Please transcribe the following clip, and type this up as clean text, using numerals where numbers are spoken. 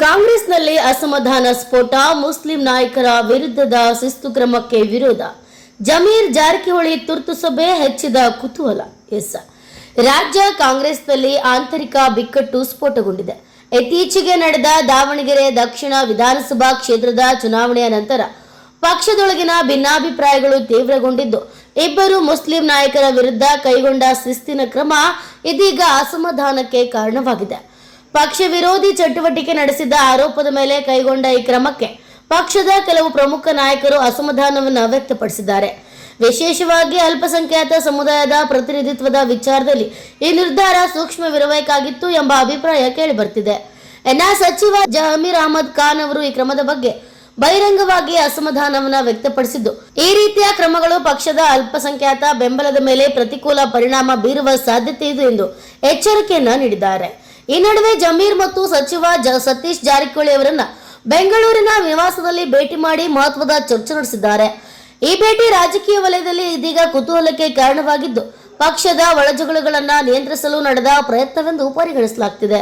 ಕಾಂಗ್ರೆಸ್ನಲ್ಲಿ ಅಸಮಾಧಾನ ಸ್ಫೋಟ, ಮುಸ್ಲಿಂ ನಾಯಕರ ವಿರುದ್ಧದ ಶಿಸ್ತು ಕ್ರಮಕ್ಕೆ ವಿರೋಧ, ಜಮೀರ್ ಜಾರಕಿಹೊಳಿ ತುರ್ತು ಸಭೆ ಹೆಚ್ಚಿದ ಕುತೂಹಲ. ರಾಜ್ಯ ಕಾಂಗ್ರೆಸ್ನಲ್ಲಿ ಆಂತರಿಕ ಬಿಕ್ಕಟ್ಟು ಸ್ಫೋಟಗೊಂಡಿದೆ. ಇತ್ತೀಚೆಗೆ ನಡೆದ ದಾವಣಗೆರೆ ದಕ್ಷಿಣ ವಿಧಾನಸಭಾ ಕ್ಷೇತ್ರದ ಚುನಾವಣೆಯ ನಂತರ ಪಕ್ಷದೊಳಗಿನ ಭಿನ್ನಾಭಿಪ್ರಾಯಗಳು ತೀವ್ರಗೊಂಡಿದ್ದು, ಇಬ್ಬರು ಮುಸ್ಲಿಂ ನಾಯಕರ ವಿರುದ್ಧ ಕೈಗೊಂಡ ಶಿಸ್ತಿನ ಕ್ರಮ ಇದೀಗ ಅಸಮಾಧಾನಕ್ಕೆ ಕಾರಣವಾಗಿದೆ. ಪಕ್ಷ ವಿರೋಧಿ ಚಟುವಟಿಕೆ ನಡೆಸಿದ ಆರೋಪದ ಮೇಲೆ ಕೈಗೊಂಡ ಈ ಕ್ರಮಕ್ಕೆ ಪಕ್ಷದ ಕೆಲವು ಪ್ರಮುಖ ನಾಯಕರು ಅಸಮಾಧಾನವನ್ನು ವ್ಯಕ್ತಪಡಿಸಿದ್ದಾರೆ. ವಿಶೇಷವಾಗಿ ಅಲ್ಪಸಂಖ್ಯಾತ ಸಮುದಾಯದ ಪ್ರತಿನಿಧಿತ್ವದ ವಿಚಾರದಲ್ಲಿ ಈ ನಿರ್ಧಾರ ಸೂಕ್ಷ್ಮವಿರಬೇಕಾಗಿತ್ತು ಎಂಬ ಅಭಿಪ್ರಾಯ ಕೇಳಿಬರ್ತಿದೆ. ಸಚಿವ ಜಮೀರ್ ಅಹಮದ್ ಖಾನ್ ಅವರು ಈ ಕ್ರಮದ ಬಗ್ಗೆ ಬಹಿರಂಗವಾಗಿ ಅಸಮಾಧಾನವನ್ನು ವ್ಯಕ್ತಪಡಿಸಿದ್ದು, ಈ ರೀತಿಯ ಕ್ರಮಗಳು ಪಕ್ಷದ ಅಲ್ಪಸಂಖ್ಯಾತ ಬೆಂಬಲದ ಮೇಲೆ ಪ್ರತಿಕೂಲ ಪರಿಣಾಮ ಬೀರುವ ಸಾಧ್ಯತೆ ಇದೆ ಎಂದು ಎಚ್ಚರಿಕೆಯನ್ನ ನೀಡಿದ್ದಾರೆ. ಈ ನಡುವೆ ಜಮೀರ್ ಮತ್ತು ಸಚಿವ ಸತೀಶ್ ಜಾರಕಿಹೊಳಿ ಅವರನ್ನ ಬೆಂಗಳೂರಿನ ನಿವಾಸದಲ್ಲಿ ಭೇಟಿ ಮಾಡಿ ಮಹತ್ವದ ಚರ್ಚೆ ನಡೆಸಿದ್ದಾರೆ. ಈ ಭೇಟಿ ರಾಜಕೀಯ ವಲಯದಲ್ಲಿ ಇದೀಗ ಕುತೂಹಲಕ್ಕೆ ಕಾರಣವಾಗಿದ್ದು, ಪಕ್ಷದ ಒಳಜಗಳಗಳನ್ನು ನಿಯಂತ್ರಿಸಲು ನಡೆದ ಪ್ರಯತ್ನವೆಂದು ಪರಿಗಣಿಸಲಾಗುತ್ತಿದೆ.